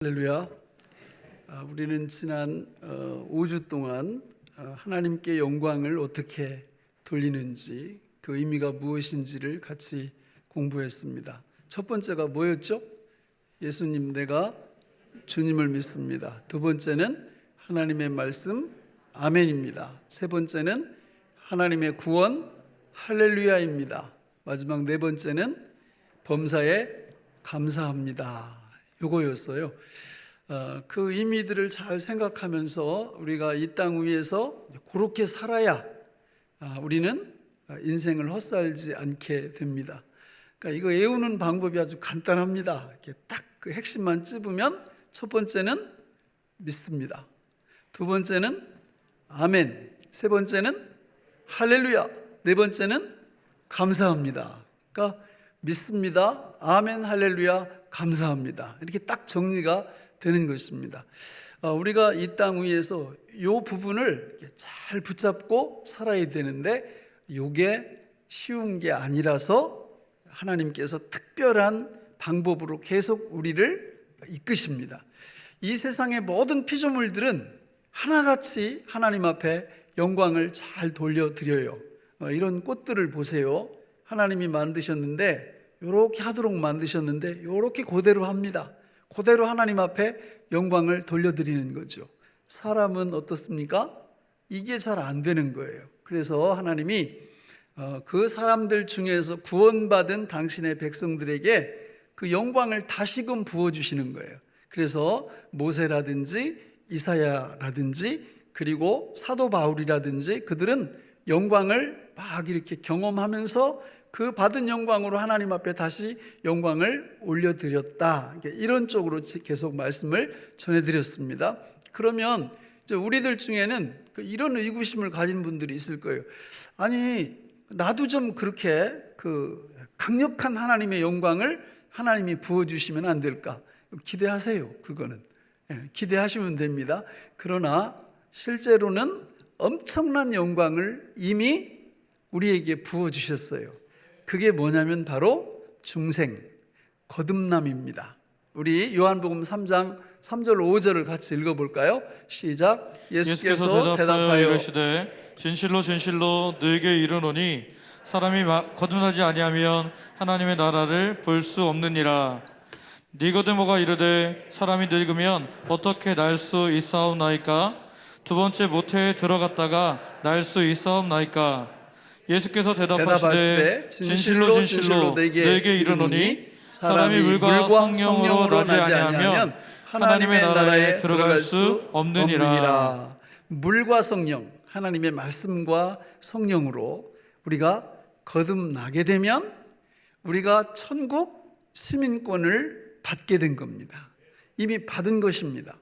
할렐루야. 우리는 지난 5주 동안 하나님께 영광을 어떻게 돌리는지, 그 의미가 무엇인지를 같이 공부했습니다. 첫 번째가 뭐였죠? 예수님, 내가 주님을 믿습니다. 두 번째는 하나님의 말씀, 아멘입니다. 세 번째는 하나님의 구원, 할렐루야입니다. 마지막 네 번째는 범사에 감사합니다. 요거였어요. 그 의미들을 잘 생각하면서 우리가 이 땅 위에서 그렇게 살아야 우리는 인생을 헛살지 않게 됩니다. 그러니까 이거 외우는 방법이 아주 간단합니다. 이렇게 딱 그 핵심만 찝으면, 첫 번째는 믿습니다. 두 번째는 아멘. 세 번째는 할렐루야. 네 번째는 감사합니다. 그러니까 믿습니다. 아멘, 할렐루야, 감사합니다. 이렇게 딱 정리가 되는 것입니다. 우리가 이 땅 위에서 이 부분을 잘 붙잡고 살아야 되는데, 이게 쉬운 게 아니라서 하나님께서 특별한 방법으로 계속 우리를 이끄십니다. 이 세상의 모든 피조물들은 하나같이 하나님 앞에 영광을 잘 돌려드려요. 이런 꽃들을 보세요. 하나님이 만드셨는데 이렇게 하도록 만드셨는데 이렇게 그대로 합니다. 그대로 하나님 앞에 영광을 돌려드리는 거죠. 사람은 어떻습니까? 이게 잘 안 되는 거예요. 그래서 하나님이 그 사람들 중에서 구원받은 당신의 백성들에게 그 영광을 다시금 부어주시는 거예요. 그래서 모세라든지 이사야라든지 그리고 사도 바울이라든지 그들은 영광을 막 이렇게 경험하면서 그 받은 영광으로 하나님 앞에 다시 영광을 올려드렸다. 이런 쪽으로 계속 말씀을 전해드렸습니다. 그러면 우리들 중에는 이런 의구심을 가진 분들이 있을 거예요. 아니, 나도 좀 그렇게 그 강력한 하나님의 영광을 하나님이 부어주시면 안 될까? 기대하세요. 그거는 기대하시면 됩니다. 그러나 실제로는 엄청난 영광을 이미 우리에게 부어주셨어요. 그게 뭐냐면 바로 중생, 거듭남입니다. 우리 요한복음 3장 3절 5절을 같이 읽어볼까요? 시작. 예수께서 대답하여 이르시되 진실로 진실로 너에게 이르노니 사람이 거듭나지 아니하면 하나님의 나라를 볼 수 없느니라. 니고데모가 이르되 사람이 늙으면 어떻게 날 수 있사옵나이까? 두 번째 모태에 들어갔다가 날 수 있사옵나이까? 예수께서 대답하시되 진실로 진실로 너에게 이르노니 사람이 물과 성령으로 나지 아니하면 하나님의 나라에 들어갈 수 없느니라. 물과 성령, 하나님의 말씀과 성령으로 우리가 거듭나게 되면 우리가 천국 시민권을 받게 된 겁니다. 이미 받은 것입니다.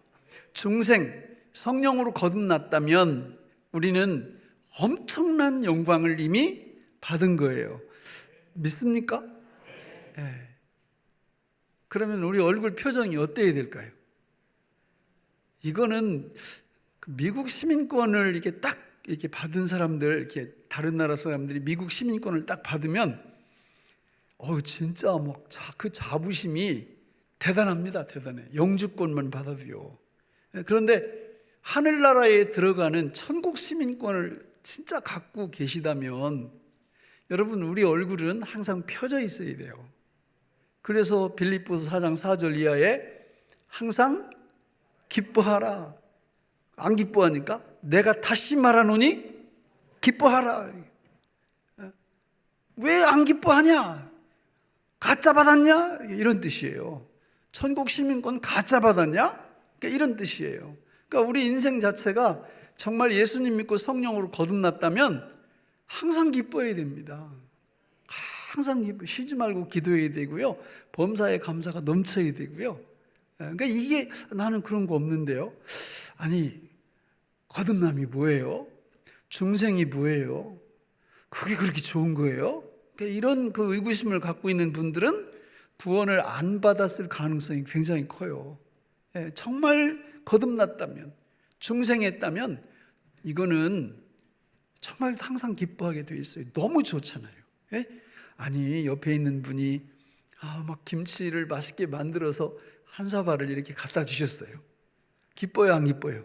중생, 성령으로 거듭났다면 우리는 엄청난 영광을 이미 받은 거예요. 믿습니까? 네. 그러면 우리 얼굴 표정이 어때야 될까요? 이거는 미국 시민권을 이렇게 딱 이렇게 받은 사람들, 이렇게 다른 나라 사람들이 미국 시민권을 딱 받으면, 진짜 막 그 자부심이 대단합니다. 대단해. 영주권만 받아도요. 그런데 하늘나라에 들어가는 천국 시민권을 진짜 갖고 계시다면 여러분, 우리 얼굴은 항상 펴져 있어야 돼요. 그래서 빌립보서 4장 4절 이하에 항상 기뻐하라. 안 기뻐하니까 내가 다시 말하노니 기뻐하라. 왜 안 기뻐하냐? 가짜 받았냐? 이런 뜻이에요. 천국 시민권 가짜 받았냐? 그러니까 이런 뜻이에요. 그러니까 우리 인생 자체가 정말 예수님 믿고 성령으로 거듭났다면 항상 기뻐해야 됩니다. 항상 쉬지 말고 기도해야 되고요. 범사에 감사가 넘쳐야 되고요. 그러니까 이게 나는 그런 거 없는데요. 아니, 거듭남이 뭐예요? 중생이 뭐예요? 그게 그렇게 좋은 거예요? 그러니까 이런 그 의구심을 갖고 있는 분들은 구원을 안 받았을 가능성이 굉장히 커요. 정말 거듭났다면, 중생했다면 이거는 정말 항상 기뻐하게 돼 있어요. 너무 좋잖아요. 아니, 옆에 있는 분이 막 김치를 맛있게 만들어서 한 사발을 이렇게 갖다 주셨어요. 기뻐요, 안 기뻐요?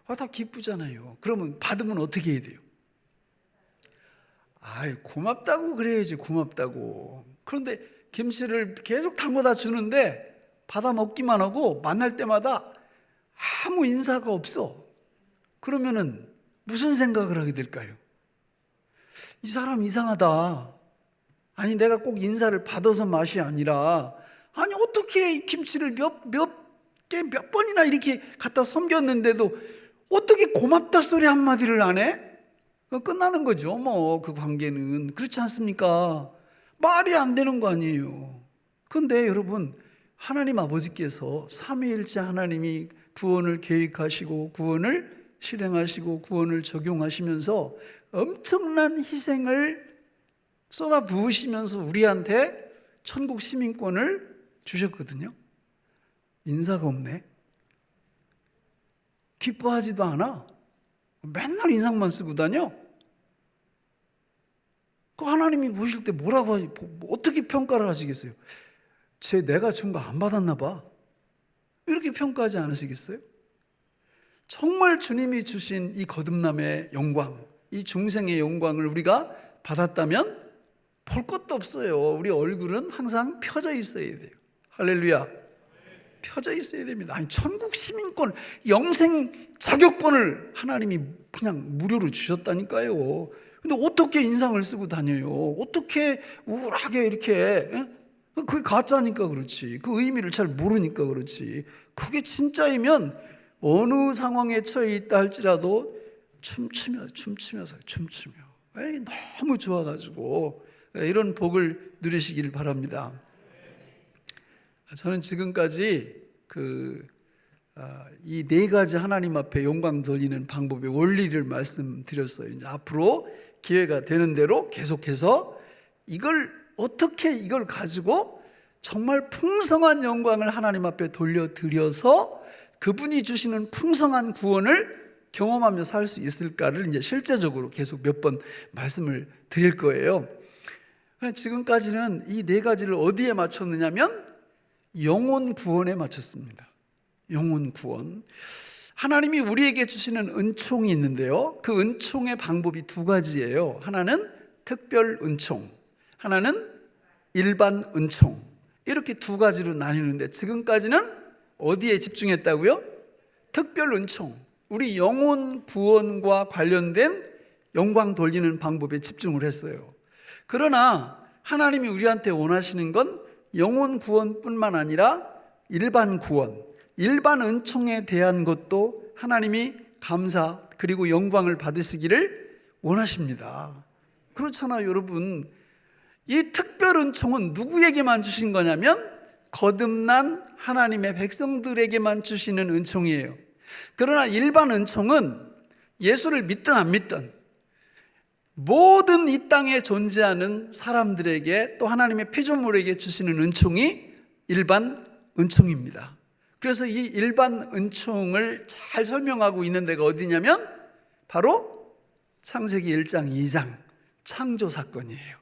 다 기쁘잖아요. 그러면 받으면 어떻게 해야 돼요? 고맙다고 그래야지, 고맙다고. 그런데 김치를 계속 담궈다 주는데 받아 먹기만 하고 만날 때마다 아무 인사가 없어. 그러면은 무슨 생각을 하게 될까요? 이 사람 이상하다. 아니, 내가 꼭 인사를 받아서 맛이 아니라, 아니, 어떻게 김치를 몇 번이나 이렇게 갖다 섬겼는데도 어떻게 고맙다 소리 한마디를 안 해? 끝나는 거죠, 그 관계는. 그렇지 않습니까? 말이 안 되는 거 아니에요. 그런데 여러분, 하나님 아버지께서 삼위일체 하나님이 구원을 계획하시고 구원을 실행하시고 구원을 적용하시면서 엄청난 희생을 쏟아 부으시면서 우리한테 천국 시민권을 주셨거든요. 인사가 없네. 기뻐하지도 않아. 맨날 인상만 쓰고 다녀. 그 하나님이 보실 때 뭐라고 하지? 어떻게 평가를 하시겠어요? 내가 준 거 안 받았나 봐. 이렇게 평가하지 않으시겠어요? 정말 주님이 주신 이 거듭남의 영광, 이 중생의 영광을 우리가 받았다면 볼 것도 없어요. 우리 얼굴은 항상 펴져 있어야 돼요. 할렐루야. 펴져 있어야 됩니다. 아니, 천국 시민권, 영생 자격권을 하나님이 그냥 무료로 주셨다니까요. 근데 어떻게 인상을 쓰고 다녀요? 어떻게 우울하게 이렇게, 그게 가짜니까 그렇지. 그 의미를 잘 모르니까 그렇지. 그게 진짜이면 어느 상황에 처해 있다 할지라도 춤추며 너무 좋아가지고 이런 복을 누리시길 바랍니다. 저는 지금까지 이 네 가지 하나님 앞에 영광 돌리는 방법의 원리를 말씀드렸어요. 이제 앞으로 기회가 되는 대로 계속해서 이걸 가지고 정말 풍성한 영광을 하나님 앞에 돌려드려서 그분이 주시는 풍성한 구원을 경험하며 살 수 있을까를 이제 실제적으로 계속 몇 번 말씀을 드릴 거예요. 지금까지는 이 네 가지를 어디에 맞췄느냐면 영혼 구원에 맞췄습니다. 영혼 구원. 하나님이 우리에게 주시는 은총이 있는데요. 그 은총의 방법이 두 가지예요. 하나는 특별 은총, 하나는 일반 은총. 이렇게 두 가지로 나뉘는데 지금까지는 어디에 집중했다고요? 특별 은총. 우리 영혼 구원과 관련된 영광 돌리는 방법에 집중을 했어요. 그러나 하나님이 우리한테 원하시는 건 영혼 구원뿐만 아니라 일반 구원, 일반 은총에 대한 것도 하나님이 감사 그리고 영광을 받으시기를 원하십니다. 그렇잖아요, 여러분. 이 특별 은총은 누구에게만 주신 거냐면 거듭난 하나님의 백성들에게만 주시는 은총이에요. 그러나 일반 은총은 예수를 믿든 안 믿든 모든 이 땅에 존재하는 사람들에게 또 하나님의 피조물에게 주시는 은총이 일반 은총입니다. 그래서 이 일반 은총을 잘 설명하고 있는 데가 어디냐면 바로 창세기 1장 2장 창조 사건이에요.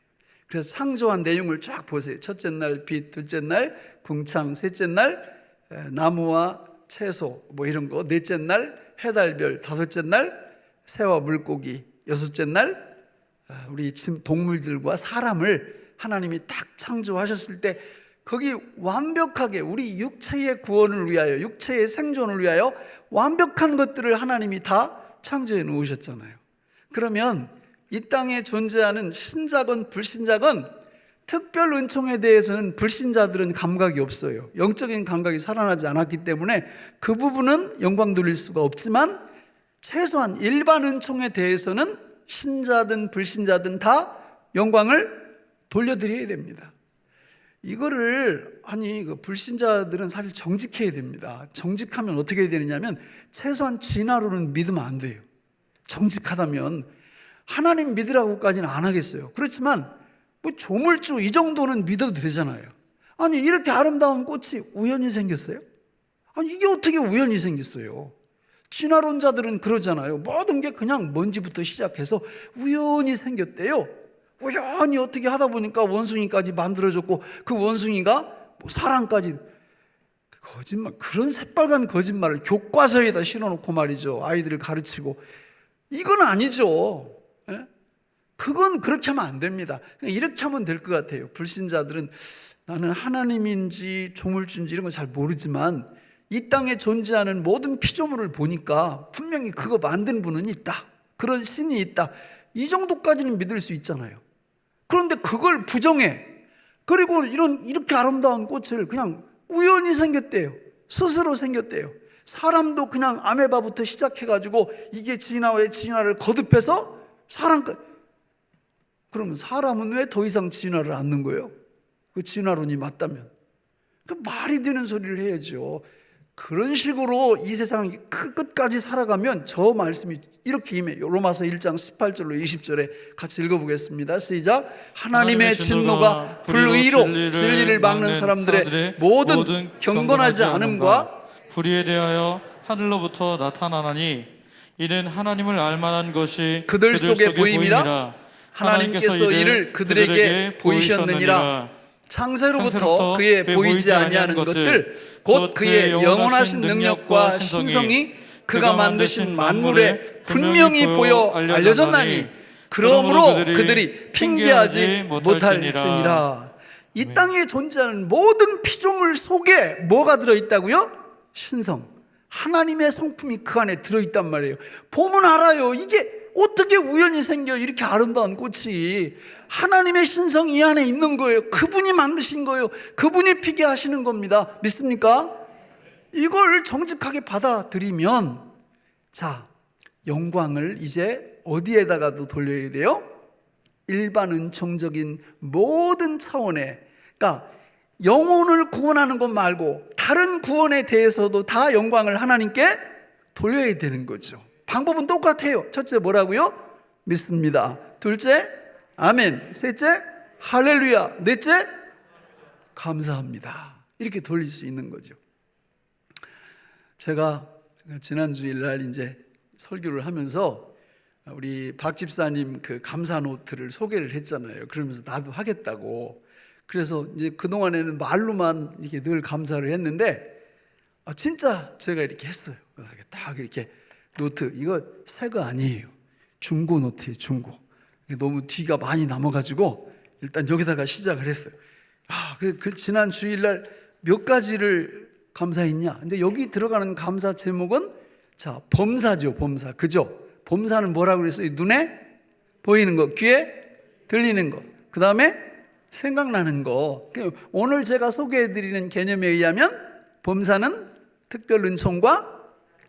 그래서 창조한 내용을 쫙 보세요. 첫째 날 빛, 둘째 날 궁창, 셋째 날 나무와 채소 이런 거, 넷째 날 해달별, 다섯째 날 새와 물고기, 여섯째 날 우리 동물들과 사람을 하나님이 딱 창조하셨을 때 거기 완벽하게 우리 육체의 구원을 위하여, 육체의 생존을 위하여 완벽한 것들을 하나님이 다 창조해 놓으셨잖아요. 그러면 이 땅에 존재하는 신자건 불신자건 특별 은총에 대해서는 불신자들은 감각이 없어요. 영적인 감각이 살아나지 않았기 때문에 그 부분은 영광 돌릴 수가 없지만 최소한 일반 은총에 대해서는 신자든 불신자든 다 영광을 돌려드려야 됩니다. 이거를 불신자들은 사실 정직해야 됩니다. 정직하면 어떻게 해야 되느냐면 최소한 진화론은 믿으면 안 돼요. 정직하다면 하나님 믿으라고까지는 안 하겠어요. 그렇지만 조물주 이 정도는 믿어도 되잖아요. 아니, 이렇게 아름다운 꽃이 우연히 생겼어요? 아니, 이게 어떻게 우연히 생겼어요? 진화론자들은 그러잖아요. 모든 게 그냥 먼지부터 시작해서 우연히 생겼대요. 우연히 어떻게 하다 보니까 원숭이까지 만들어졌고 그 원숭이가 사람까지. 거짓말, 그런 새빨간 거짓말을 교과서에다 실어놓고 말이죠. 아이들을 가르치고. 이건 아니죠. 예? 그건 그렇게 하면 안 됩니다. 이렇게 하면 될 것 같아요. 불신자들은 나는 하나님인지 조물주인지 이런 거 잘 모르지만 이 땅에 존재하는 모든 피조물을 보니까 분명히 그거 만든 분은 있다. 그런 신이 있다. 이 정도까지는 믿을 수 있잖아요. 그런데 그걸 부정해. 그리고 이렇게 아름다운 꽃을 그냥 우연히 생겼대요. 스스로 생겼대요. 사람도 그냥 아메바부터 시작해가지고 이게 진화의 진화를 거듭해서 사람까지. 그러면 사람은 왜 더 이상 진화를 않는 거예요? 그 진화론이 맞다면. 그 말이 되는 소리를 해야죠. 그런 식으로 이 세상 끝까지 살아가면 저 말씀이 이렇게 임해요. 로마서 1장 18절로 20절에 같이 읽어보겠습니다. 시작. 하나님의 진노가 불의로 진리를 막는 사람들의 모든 경건하지 않음과 불의에 대하여 하늘로부터 나타나나니 이는 하나님을 알만한 것이 그들 속에 보임이라 하나님께서 이를 그들에게 보이셨느니라. 창세로부터 그의 보이지 아니하는 것들 곧 그의 영원하신 능력과 신성이 그가 만드신 만물에 분명히 보여 알려졌나니 그러므로 그들이 핑계하지 못할지니라. 이 땅에 존재하는 모든 피조물 속에 뭐가 들어있다고요? 신성, 하나님의 성품이 그 안에 들어있단 말이에요. 보면 알아요. 이게 어떻게 우연히 생겨 이렇게 아름다운 꽃이. 하나님의 신성이 이 안에 있는 거예요. 그분이 만드신 거예요. 그분이 피게 하시는 겁니다. 믿습니까? 이걸 정직하게 받아들이면 자, 영광을 이제 어디에다가도 돌려야 돼요? 일반 은총적인 모든 차원에, 그러니까 영혼을 구원하는 것 말고 다른 구원에 대해서도 다 영광을 하나님께 돌려야 되는 거죠. 방법은 똑같아요. 첫째 뭐라고요? 믿습니다. 둘째 아멘. 셋째 할렐루야. 넷째 감사합니다. 이렇게 돌릴 수 있는 거죠. 제가 지난 주일날 이제 설교를 하면서 우리 박 집사님 그 감사 노트를 소개를 했잖아요. 그러면서 나도 하겠다고. 그래서 이제 그동안에는 말로만 이렇게 늘 감사를 했는데 진짜 제가 이렇게 했어요. 딱 이렇게 노트, 이거 새 거 아니에요. 중고 노트예요. 중고. 너무 뒤가 많이 남아가지고 일단 여기다가 시작을 했어요. 그 지난 주일날 몇 가지를 감사했냐? 근데 여기 들어가는 감사 제목은 자, 범사죠. 범사. 그죠? 범사는 뭐라고 그랬어요? 눈에 보이는 거, 귀에 들리는 거, 그 다음에 생각나는 거. 오늘 제가 소개해드리는 개념에 의하면 범사는 특별 은총과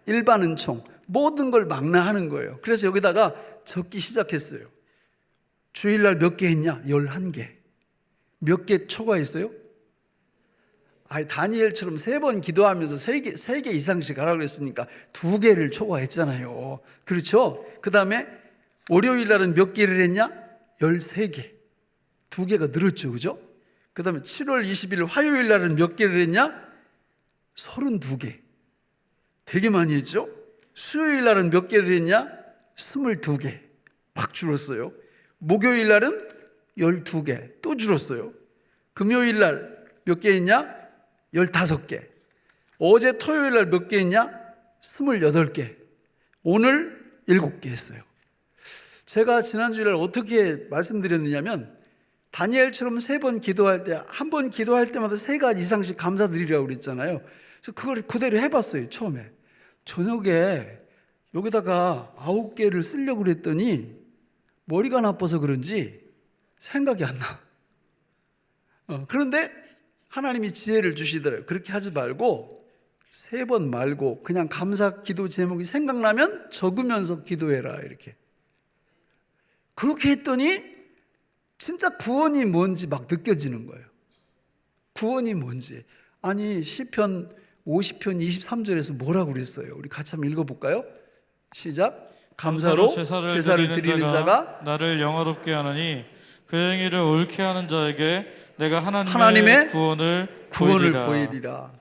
일반 은총, 모든 걸 망라하는 거예요. 그래서 여기다가 적기 시작했어요. 주일날 몇 개 했냐? 11개. 몇 개 초과했어요? 다니엘처럼 3번 기도하면서 3개 이상씩 하라고 그랬으니까 2개를 초과했잖아요. 그렇죠? 그 다음에 월요일날은 몇 개를 했냐? 13개. 2개가 늘었죠. 그죠? 그 다음에 7월 20일 화요일날은 몇 개를 했냐? 32개. 되게 많이 했죠? 수요일날은 몇 개를 했냐? 22개. 확 줄었어요. 목요일날은 12개. 또 줄었어요. 금요일날 몇 개 했냐? 15개. 어제 토요일날 몇 개 했냐? 28개. 오늘 7개 했어요. 제가 지난주에 어떻게 말씀드렸느냐면 다니엘처럼 3번 기도할 때 한 번 기도할 때마다 3가지 이상씩 감사드리라고 그랬잖아요. 그래서 그걸 그대로 해봤어요. 처음에 저녁에 여기다가 9개를 쓰려고 그랬더니 머리가 나빠서 그런지 생각이 안 나. 그런데 하나님이 지혜를 주시더라고요. 그렇게 하지 말고 3번 말고 그냥 감사 기도 제목이 생각나면 적으면서 기도해라. 이렇게. 그렇게 했더니 진짜 구원이 뭔지 막 느껴지는 거예요. 구원이 뭔지. 아니 시편 50편 23절에서 뭐라고 그랬어요? 우리 같이 한번 읽어볼까요? 시작. 감사로 제사를 드리는 자가 나를 영화롭게 하느니 그 행위를 옳게 하는 자에게 내가 하나님의 구원을 보이리라.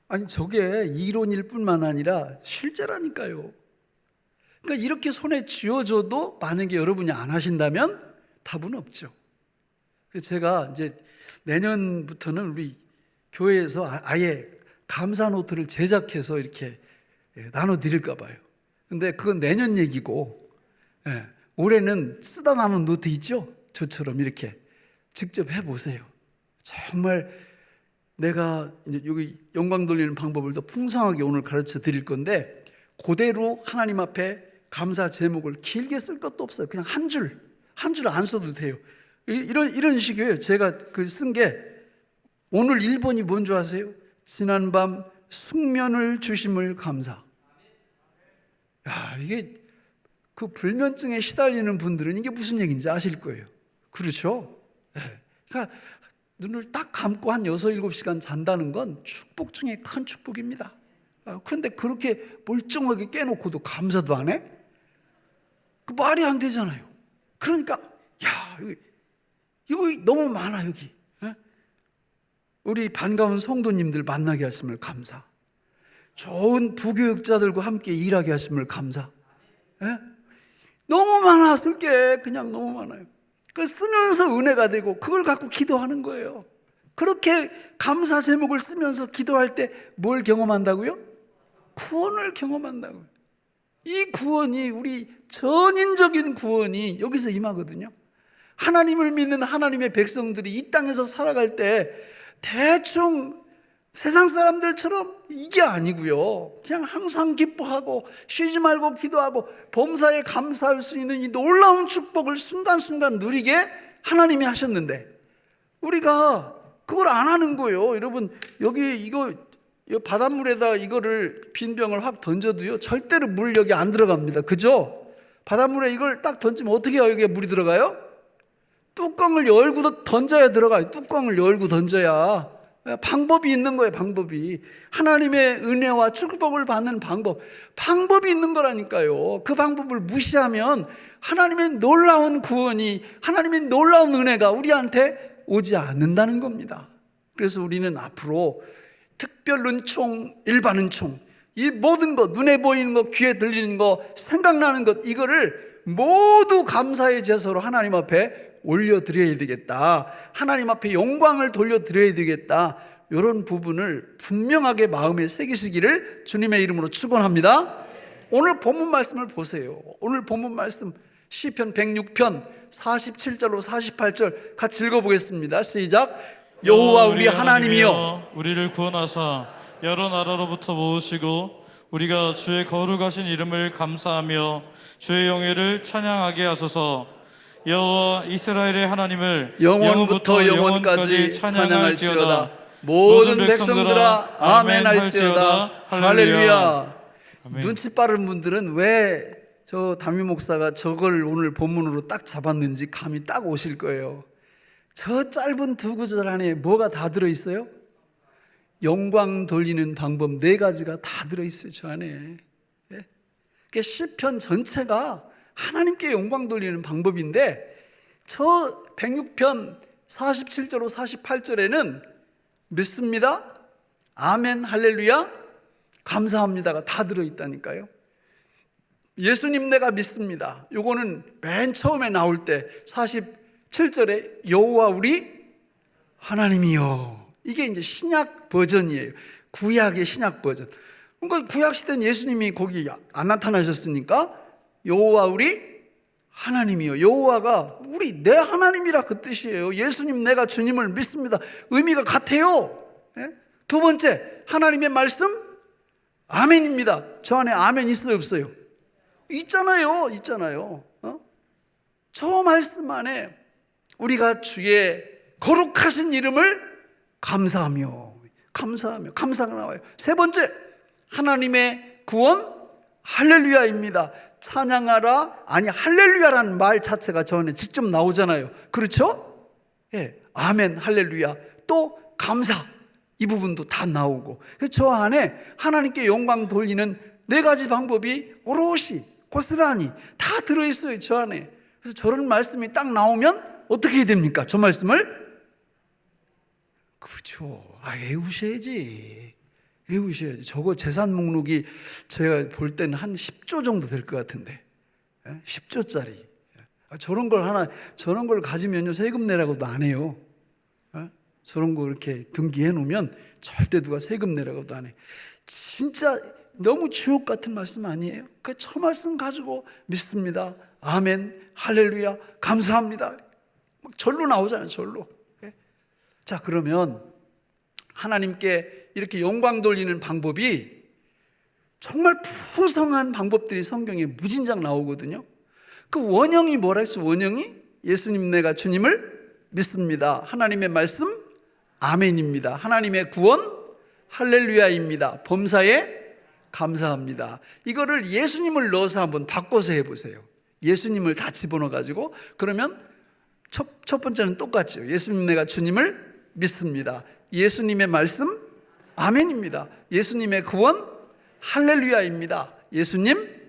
아니 저게 이론일 뿐만 아니라 실제라니까요. 그러니까 이렇게 손에 쥐어줘도 만약에 여러분이 안 하신다면 답은 없죠. 그래서 제가 이제 내년부터는 우리 교회에서 아예 감사 노트를 제작해서 이렇게 나눠드릴까 봐요. 근데 그건 내년 얘기고, 올해는 쓰다 남은 노트 있죠? 저처럼 이렇게 직접 해보세요. 정말 내가 이제 여기 영광 돌리는 방법을 더 풍성하게 오늘 가르쳐 드릴 건데, 그대로 하나님 앞에 감사 제목을 길게 쓸 것도 없어요. 그냥 한 줄 안 써도 돼요. 이런 식이에요. 제가 쓴 게, 오늘 1번이 뭔지 아세요? 지난밤 숙면을 주심을 감사. 야, 이게 그 불면증에 시달리는 분들은 이게 무슨 얘기인지 아실 거예요. 그렇죠? 그러니까 눈을 딱 감고 한 6, 7시간 잔다는 건 축복 중에 큰 축복입니다. 그런데 그렇게 멀쩡하게 깨놓고도 감사도 안 해? 그 말이 안 되잖아요. 그러니까 이거 너무 많아. 여기 우리 반가운 성도님들 만나게 하심을 감사, 좋은 부교육자들과 함께 일하게 하심을 감사. 너무 많아. 쓸 게 그냥 너무 많아요. 그 쓰면서 은혜가 되고 그걸 갖고 기도하는 거예요. 그렇게 감사 제목을 쓰면서 기도할 때 뭘 경험한다고요? 구원을 경험한다고요. 이 구원이, 우리 전인적인 구원이 여기서 임하거든요. 하나님을 믿는 하나님의 백성들이 이 땅에서 살아갈 때 대충 세상 사람들처럼 이게 아니고요. 그냥 항상 기뻐하고 쉬지 말고 기도하고 범사에 감사할 수 있는 이 놀라운 축복을 순간순간 누리게 하나님이 하셨는데, 우리가 그걸 안 하는 거예요. 여러분, 여기 이거 바닷물에다 이거를 빈 병을 확 던져도요, 절대로 물 여기 안 들어갑니다. 그죠? 바닷물에 이걸 딱 던지면 어떻게 여기에 물이 들어가요? 뚜껑을 열고 던져야 들어가요. 뚜껑을 열고 던져야. 방법이 있는 거예요. 방법이. 하나님의 은혜와 축복을 받는 방법이 있는 거라니까요. 그 방법을 무시하면 하나님의 놀라운 구원이, 하나님의 놀라운 은혜가 우리한테 오지 않는다는 겁니다. 그래서 우리는 앞으로 특별 은총, 일반 은총, 이 모든 것, 눈에 보이는 것, 귀에 들리는 것, 생각나는 것, 이거를 모두 감사의 제사로 하나님 앞에 올려드려야 되겠다. 하나님 앞에 영광을 돌려드려야 되겠다. 이런 부분을 분명하게 마음에 새기시기를 주님의 이름으로 축원합니다. 오늘 본문 말씀을 보세요. 오늘 본문 말씀 시편 106편 47절로 48절 같이 읽어보겠습니다. 시작. 여호와 우리 하나님이여, 우리를 구원하사 여러 나라로부터 모으시고 우리가 주의 거룩하신 이름을 감사하며 주의 영예를 찬양하게 하소서. 여호와 이스라엘의 하나님을 영원부터 영원까지 찬양할지어다. 모든 백성들아 아멘 할지어다. 할렐루야. 아멘. 눈치 빠른 분들은 왜 저 담임 목사가 저걸 오늘 본문으로 딱 잡았는지 감이 딱 오실 거예요. 저 짧은 두 구절 안에 뭐가 다 들어있어요? 영광 돌리는 방법 4가지가 다 들어있어요. 저 안에. 그 시편 전체가 하나님께 영광 돌리는 방법인데, 저 106편 47절로 48절에는 믿습니다, 아멘, 할렐루야, 감사합니다가 다 들어있다니까요. 예수님 내가 믿습니다, 요거는 맨 처음에 나올 때 47절에 여호와 우리 하나님이요, 이게 이제 신약 버전이에요. 구약의 신약 버전. 그러니까 구약 시대는 예수님이 거기 안 나타나셨으니까 여호와 우리 하나님이요. 여호와가 내 하나님이라 그 뜻이에요. 예수님 내가 주님을 믿습니다. 의미가 같아요. 두 번째, 하나님의 말씀 아멘입니다. 저 안에 아멘 있어요, 없어요? 있잖아요. 저 말씀 안에 우리가 주의 거룩하신 이름을 감사하며 감사가 나와요. 세 번째, 하나님의 구원 할렐루야입니다. 찬양하라, 아니 할렐루야라는 말 자체가 저 안에 직접 나오잖아요. 그렇죠? 아멘, 할렐루야, 또 감사, 이 부분도 다 나오고, 저 안에 하나님께 영광 돌리는 4가지 방법이 오롯이 고스란히 다 들어있어요, 저 안에. 그래서 저런 말씀이 딱 나오면 어떻게 해야 됩니까? 저 말씀을? 그렇죠. 외우셔야지. 저거 재산 목록이 제가 볼 때는 한 10조 정도 될 것 같은데, 10조짜리. 저런 걸 가지면요, 세금 내라고도 안 해요. 저런 거 이렇게 등기해 놓으면 절대 누가 세금 내라고도 안 해. 진짜 너무 주옥 같은 말씀 아니에요? 그 첫 말씀 가지고 믿습니다. 아멘, 할렐루야, 감사합니다. 막 절로 나오잖아요, 절로. 자, 그러면 하나님께 이렇게 영광 돌리는 방법이 정말 풍성한 방법들이 성경에 무진장 나오거든요. 그 원형이 뭐라 했어? 원형이 예수님 내가 주님을 믿습니다. 하나님의 말씀 아멘입니다. 하나님의 구원 할렐루야입니다. 범사에 감사합니다. 이거를 예수님을 넣어서 한번 바꿔서 해보세요. 예수님을 다 집어넣어가지고 그러면 첫 번째는 똑같죠. 예수님 내가 주님을 믿습니다. 예수님의 말씀 아멘입니다. 예수님의 구원 할렐루야입니다. 예수님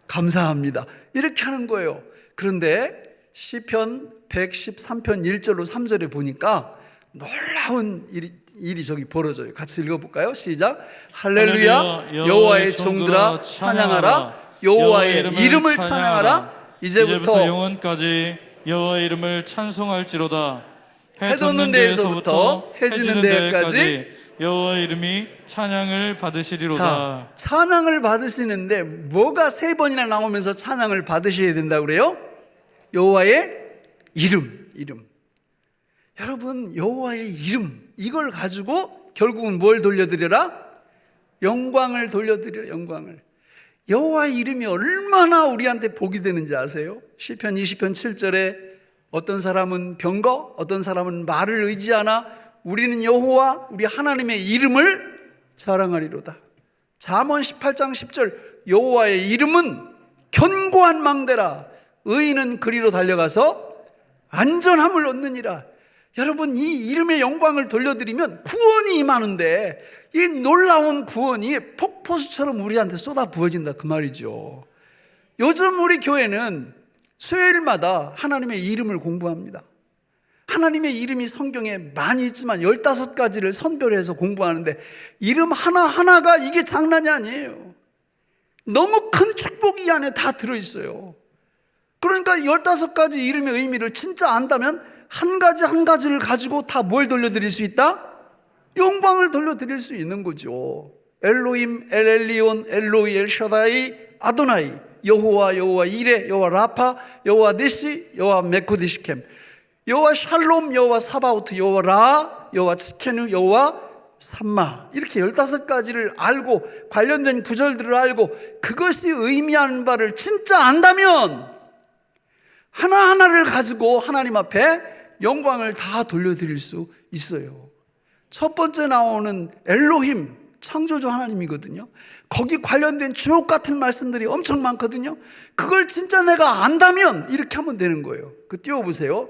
감사합니다. 이렇게 하는 거예요. 그런데 시편 113편 1절로 3절에 보니까 놀라운 일이 저기 벌어져요. 같이 읽어볼까요? 시작. 할렐루야 여호와의 종들아 찬양하라. 여호와의 이름을 찬양하라. 이제부터 영원까지 여호와의 이름을 찬송할지로다. 해 돋는 데에서부터 해 지는 데까지 여호와의 이름이 찬양을 받으시리로다. 자, 찬양을 받으시는데 뭐가 세 번이나 나오면서 찬양을 받으셔야 된다고 그래요? 여호와의 이름. 여러분, 여호와의 이름 이걸 가지고 결국은 뭘 돌려드려라? 영광을 돌려드려라. 영광을. 여호와의 이름이 얼마나 우리한테 복이 되는지 아세요? 시편 20편 7절에 어떤 사람은 병거, 어떤 사람은 말을 의지하나 우리는 여호와 우리 하나님의 이름을 자랑하리로다. 잠언 18장 10절 여호와의 이름은 견고한 망대라. 의인은 그리로 달려가서 안전함을 얻느니라. 여러분, 이 이름의 영광을 돌려드리면 구원이 임하는데 이 놀라운 구원이 폭포수처럼 우리한테 쏟아 부어진다 그 말이죠. 요즘 우리 교회는 수요일마다 하나님의 이름을 공부합니다. 하나님의 이름이 성경에 많이 있지만 15가지를 선별해서 공부하는데 이름 하나하나가 이게 장난이 아니에요. 너무 큰 축복이 이 안에 다 들어있어요. 그러니까 15가지 이름의 의미를 진짜 안다면 한 가지 한 가지를 가지고 다 뭘 돌려드릴 수 있다? 영광을 돌려드릴 수 있는 거죠. 엘로힘, 엘엘리온, 엘로이, 엘샤다이, 아도나이, 여호와, 여호와 이레, 여호와 라파, 여호와 니시, 여호와 메코디시켐, 여호와 샬롬, 여호와 사바오트, 여호와 라, 여호와 츠케누, 여호와 삼마. 이렇게 15가지를 알고 관련된 구절들을 알고 그것이 의미하는 바를 진짜 안다면 하나하나를 가지고 하나님 앞에 영광을 다 돌려드릴 수 있어요. 첫 번째 나오는 엘로힘, 창조주 하나님이거든요. 거기 관련된 주옥 같은 말씀들이 엄청 많거든요. 그걸 진짜 내가 안다면 이렇게 하면 되는 거예요. 그 띄워보세요.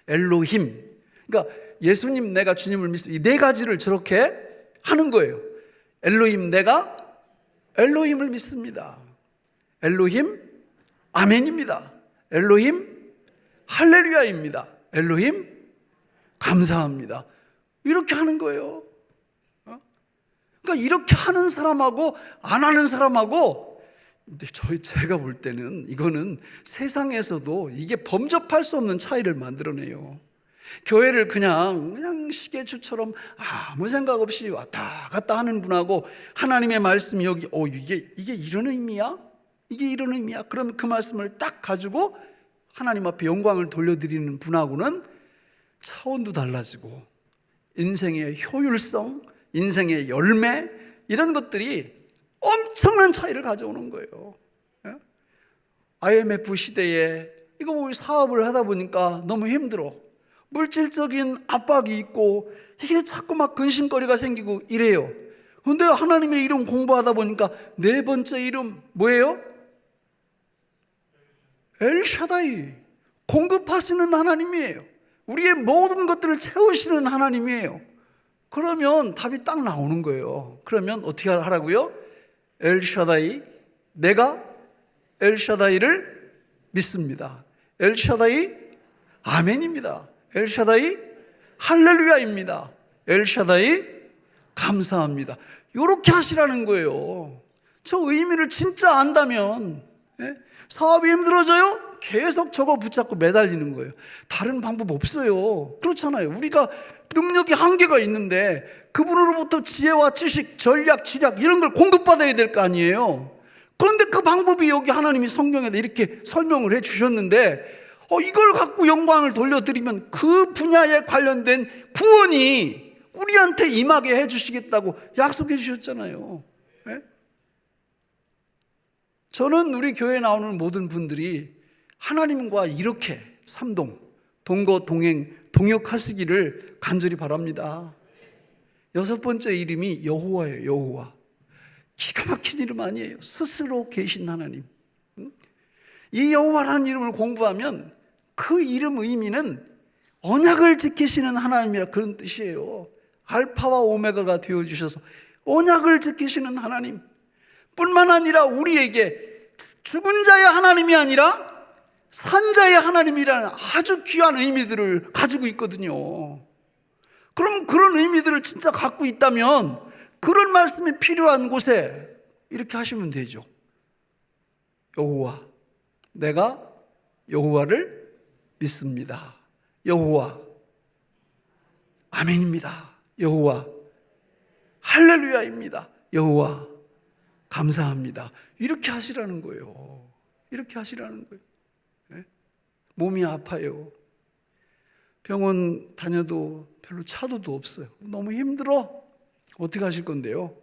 엘로힘. 그러니까 예수님 내가 주님을 믿습니다. 이 네 가지를 저렇게 하는 거예요. 엘로힘 내가 엘로힘을 믿습니다. 엘로힘 아멘입니다. 엘로힘 할렐루야입니다. 엘로힘 감사합니다. 이렇게 하는 거예요. 그러니까 이렇게 하는 사람하고 안 하는 사람하고, 근데 제가 볼 때는 이거는 세상에서도 이게 범접할 수 없는 차이를 만들어내요. 교회를 그냥 시계추처럼 아무 생각 없이 왔다 갔다 하는 분하고 하나님의 말씀이 여기 이게 이런 의미야? 이게 이런 의미야? 그럼 그 말씀을 딱 가지고 하나님 앞에 영광을 돌려드리는 분하고는 차원도 달라지고 인생의 효율성, 인생의 열매 이런 것들이 엄청난 차이를 가져오는 거예요. IMF 시대에 이거 우리 사업을 하다 보니까 너무 힘들어. 물질적인 압박이 있고 이게 자꾸 막 근심거리가 생기고 이래요. 그런데 하나님의 이름 공부하다 보니까 네 번째 이름 뭐예요? 엘샤다이. 공급하시는 하나님이에요. 우리의 모든 것들을 채우시는 하나님이에요. 그러면 답이 딱 나오는 거예요. 그러면 어떻게 하라고요? 엘샤다이, 내가 엘샤다이를 믿습니다. 엘샤다이 아멘입니다. 엘샤다이 할렐루야입니다. 엘샤다이 감사합니다. 이렇게 하시라는 거예요. 저 의미를 진짜 안다면 사업이 힘들어져요? 계속 저거 붙잡고 매달리는 거예요. 다른 방법 없어요. 그렇잖아요. 우리가 능력이 한계가 있는데 그분으로부터 지혜와 지식, 전략, 지략 이런 걸 공급받아야 될 거 아니에요. 그런데 그 방법이 여기 하나님이 성경에다 이렇게 설명을 해 주셨는데 이걸 갖고 영광을 돌려드리면 그 분야에 관련된 구원이 우리한테 임하게 해 주시겠다고 약속해 주셨잖아요. 네? 저는 우리 교회에 나오는 모든 분들이 하나님과 이렇게 삼동, 동거, 동행, 동역하시기를 간절히 바랍니다. 6번째 이름이 여호와예요. 여호와. 기가 막힌 이름 아니에요. 스스로 계신 하나님. 이 여호와라는 이름을 공부하면 그 이름 의미는 언약을 지키시는 하나님이라 그런 뜻이에요. 알파와 오메가가 되어주셔서 언약을 지키시는 하나님 뿐만 아니라 우리에게 죽은 자의 하나님이 아니라 산자의 하나님이라는 아주 귀한 의미들을 가지고 있거든요. 그럼 그런 의미들을 진짜 갖고 있다면 그런 말씀이 필요한 곳에 이렇게 하시면 되죠. 여호와, 내가 여호와를 믿습니다. 여호와, 아멘입니다. 여호와, 할렐루야입니다. 여호와, 감사합니다. 이렇게 하시라는 거예요. 이렇게 하시라는 거예요. 네? 몸이 아파요. 병원 다녀도 별로 차도도 없어요. 너무 힘들어. 어떻게 하실 건데요?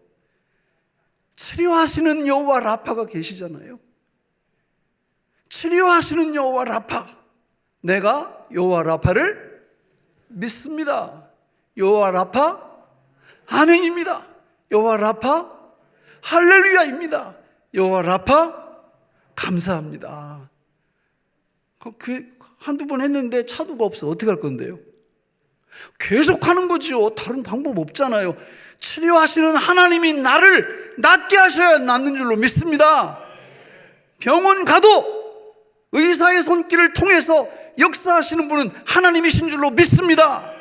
치료하시는 여호와 라파가 계시잖아요. 치료하시는 여호와 라파. 내가 여호와 라파를 믿습니다. 여호와 라파 아멘입니다. 여호와 라파 할렐루야입니다. 여호와 라파 감사합니다. 그 한두 번 했는데 차도가 없어. 어떻게 할 건데요? 계속 하는 거죠. 다른 방법 없잖아요. 치료하시는 하나님이 나를 낫게 하셔야 낫는 줄로 믿습니다. 병원 가도 의사의 손길을 통해서 역사하시는 분은 하나님이신 줄로 믿습니다.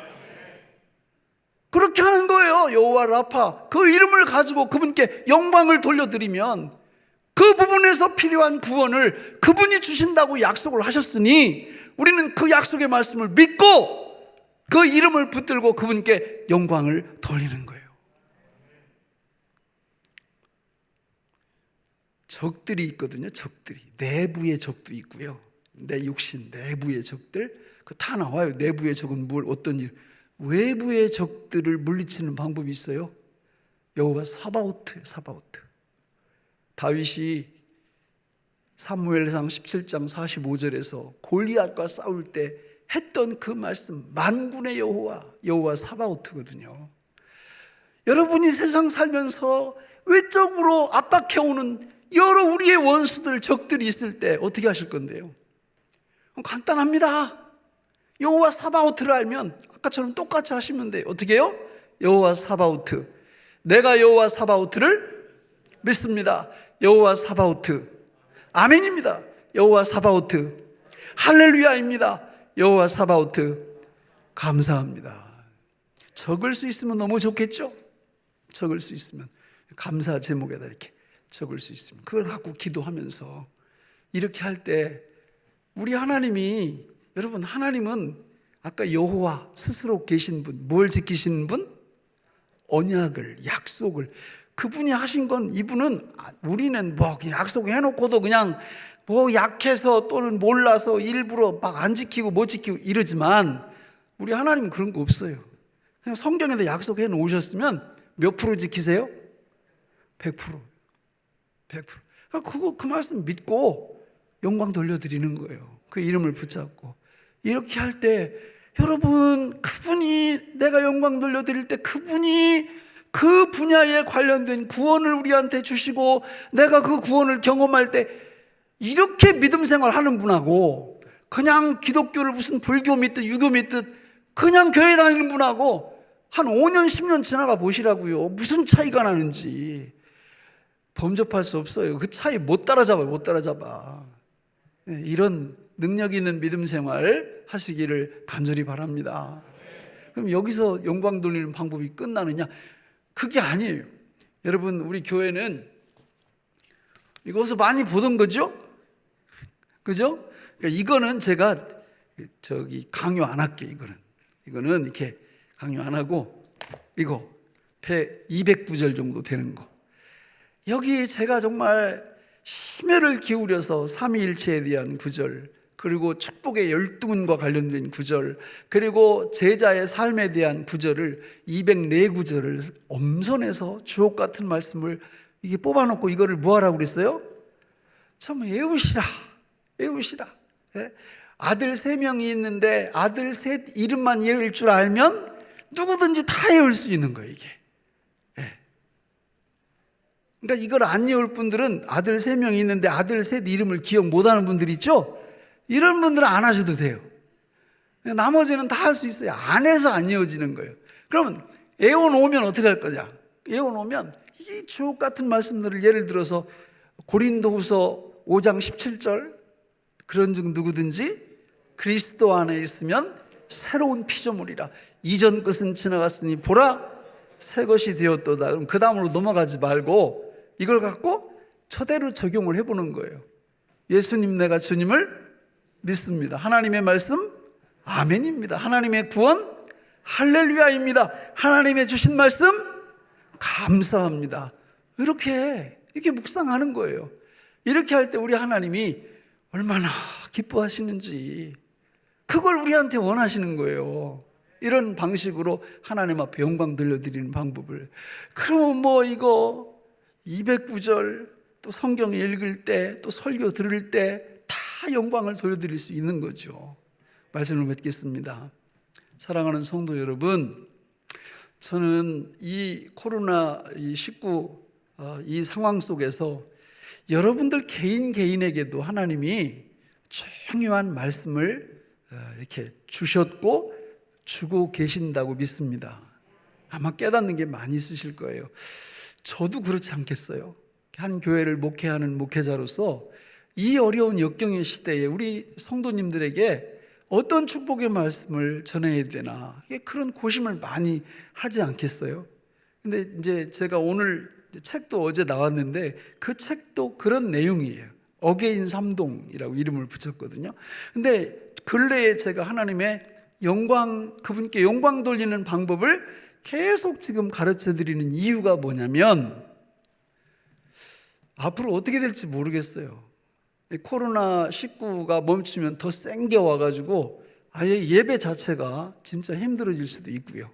그렇게 하는 거예요. 여호와 라파, 그 이름을 가지고 그분께 영광을 돌려드리면 그 부분에서 필요한 구원을 그분이 주신다고 약속을 하셨으니 우리는 그 약속의 말씀을 믿고 그 이름을 붙들고 그분께 영광을 돌리는 거예요. 적들이 있거든요. 적들이 내부의 적도 있고요. 내 육신 내부의 적들 그 다 나와요. 내부의 적은 뭘 어떤 일? 외부의 적들을 물리치는 방법이 있어요. 여호와 사바오트, 사바오트. 다윗이 사무엘상 17장 45절에서 골리앗과 싸울 때 했던 그 말씀, 만군의 여호와, 여호와 사바오트거든요. 여러분이 세상 살면서 외적으로 압박해오는 여러 우리의 원수들, 적들이 있을 때 어떻게 하실 건데요? 간단합니다. 여호와 사바오트를 알면 아까처럼 똑같이 하시면 돼요. 어떻게 해요? 여호와 사바오트. 내가 여호와 사바오트를 믿습니다. 여호와 사바오트. 아멘입니다. 여호와 사바오트. 할렐루야입니다. 여호와 사바오트. 감사합니다. 적을 수 있으면 너무 좋겠죠? 적을 수 있으면 감사 제목에다 이렇게 적을 수 있으면 그걸 갖고 기도하면서 이렇게 할 때 우리 하나님이, 여러분 하나님은 아까 여호와 스스로 계신 분, 뭘 지키시는 분? 언약을, 약속을 그분이 하신 건, 이분은 우리는 뭐 그냥 약속해놓고도 그냥 뭐 약해서 또는 몰라서 일부러 막 안 지키고 못 지키고 이러지만 우리 하나님은 그런 거 없어요. 그냥 성경에다 약속해 놓으셨으면 몇 프로 지키세요? 100%. 100%. 그 말씀 믿고 영광 돌려드리는 거예요. 그 이름을 붙잡고 이렇게 할 때 여러분, 그분이, 내가 영광 돌려드릴 때 그분이 그 분야에 관련된 구원을 우리한테 주시고 내가 그 구원을 경험할 때 이렇게 믿음 생활하는 분하고 그냥 기독교를 무슨 불교 믿듯 유교 믿듯 그냥 교회 다니는 분하고 한 5년 10년 지나가 보시라고요. 무슨 차이가 나는지 범접할 수 없어요. 그 차이 못 따라잡아요. 못 따라잡아. 이런 능력 있는 믿음 생활 하시기를 간절히 바랍니다. 그럼 여기서 영광 돌리는 방법이 끝나느냐? 그게 아니에요. 여러분, 우리 교회는 이것을 많이 보던 거죠? 그죠? 그러니까 이거는 제가 강요 안 할게요. 이거는 이렇게 강요 안 하고, 이거 209절 정도 되는 거. 여기 제가 정말 심혈을 기울여서 삼위일체에 대한 구절, 그리고 축복의 12문과 관련된 구절, 그리고 제자의 삶에 대한 구절을 204구절을 엄선해서 주옥 같은 말씀을 이게 뽑아놓고 이거를 뭐하라고 그랬어요? 참 외우시라. 예? 아들 3명이 있는데 아들 셋 이름만 외울 줄 알면 누구든지 다 외울 수 있는 거예요, 이게. 예. 그러니까 이걸 안 외울 분들은 아들 3명이 있는데 아들 셋 이름을 기억 못하는 분들 있죠? 이런 분들은 안 하셔도 돼요. 나머지는 다 할 수 있어요. 안 해서 안 외워지는 거예요. 그러면 외워놓으면 어떻게 할 거냐? 외워놓으면 이 주옥 같은 말씀들을 예를 들어서 고린도후서 5장 17절, 그런즉 누구든지 그리스도 안에 있으면 새로운 피조물이라. 이전 것은 지나갔으니 보라 새 것이 되었도다. 그럼 그 다음으로 넘어가지 말고 이걸 갖고 저대로 적용을 해보는 거예요. 예수님 내가 주님을 믿습니다. 하나님의 말씀 아멘입니다. 하나님의 구원 할렐루야입니다. 하나님의 주신 말씀 감사합니다. 이렇게 묵상하는 거예요. 이렇게 할 때 우리 하나님이 얼마나 기뻐하시는지 그걸 우리한테 원하시는 거예요. 이런 방식으로 하나님 앞에 영광 들려드리는 방법을. 그러면 뭐 이거 209절 또 성경 읽을 때 또 설교 들을 때 다 영광을 돌려드릴 수 있는 거죠. 말씀을 맺겠습니다. 사랑하는 성도 여러분, 저는 이 코로나19 이 상황 속에서 여러분들 개인에게도 하나님이 중요한 말씀을 이렇게 주셨고 주고 계신다고 믿습니다. 아마 깨닫는 게 많이 있으실 거예요. 저도 그렇지 않겠어요? 한 교회를 목회하는 목회자로서 이 어려운 역경의 시대에 우리 성도님들에게 어떤 축복의 말씀을 전해야 되나, 그런 고심을 많이 하지 않겠어요? 근데 이제 제가 오늘 책도 어제 나왔는데 그 책도 그런 내용이에요. 어게인 삼동이라고 이름을 붙였거든요. 근데 근래에 제가 하나님의 영광, 그분께 영광 돌리는 방법을 계속 지금 가르쳐 드리는 이유가 뭐냐면 앞으로 어떻게 될지 모르겠어요. 코로나19가 멈추면 더 센게 와가지고 아예 예배 자체가 진짜 힘들어질 수도 있고요.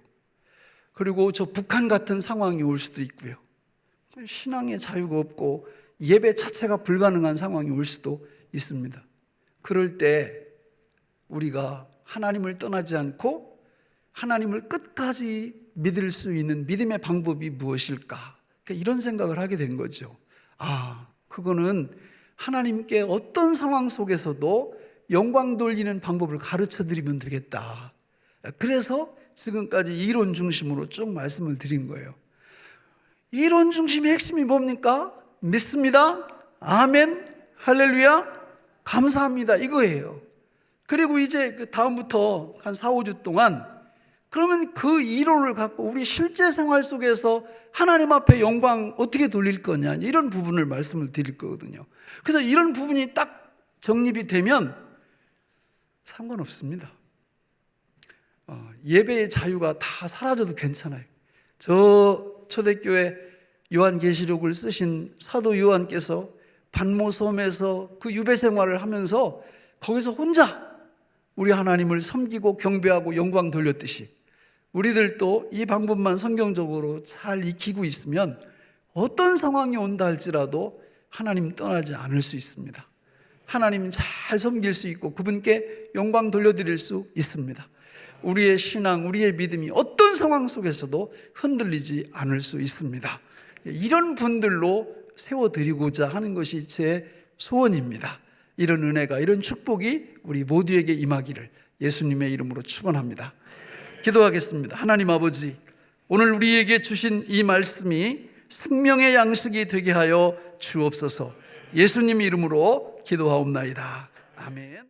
그리고 저 북한 같은 상황이 올 수도 있고요. 신앙의 자유가 없고 예배 자체가 불가능한 상황이 올 수도 있습니다. 그럴 때 우리가 하나님을 떠나지 않고 하나님을 끝까지 믿을 수 있는 믿음의 방법이 무엇일까? 그러니까 이런 생각을 하게 된 거죠. 그거는 하나님께 어떤 상황 속에서도 영광 돌리는 방법을 가르쳐 드리면 되겠다. 그래서 지금까지 이론 중심으로 쭉 말씀을 드린 거예요. 이론 중심의 핵심이 뭡니까? 믿습니다. 아멘. 할렐루야. 감사합니다. 이거예요. 그리고 이제 그 다음부터 한 4, 5주 동안 그러면 그 이론을 갖고 우리 실제 생활 속에서 하나님 앞에 영광 어떻게 돌릴 거냐, 이런 부분을 말씀을 드릴 거거든요. 그래서 이런 부분이 딱 정립이 되면 상관없습니다. 예배의 자유가 다 사라져도 괜찮아요. 저 초대교회 요한계시록을 쓰신 사도 요한께서 반모섬에서 그 유배 생활을 하면서 거기서 혼자 우리 하나님을 섬기고 경배하고 영광 돌렸듯이 우리들도 이 방법만 성경적으로 잘 익히고 있으면 어떤 상황이 온다 할지라도 하나님 떠나지 않을 수 있습니다. 하나님 잘 섬길 수 있고 그분께 영광 돌려드릴 수 있습니다. 우리의 신앙, 우리의 믿음이 어떤 상황 속에서도 흔들리지 않을 수 있습니다. 이런 분들로 세워드리고자 하는 것이 제 소원입니다. 이런 은혜가, 이런 축복이 우리 모두에게 임하기를 예수님의 이름으로 축원합니다. 기도하겠습니다. 하나님 아버지, 오늘 우리에게 주신 이 말씀이 생명의 양식이 되게 하여 주옵소서. 예수님 이름으로 기도하옵나이다. 아멘.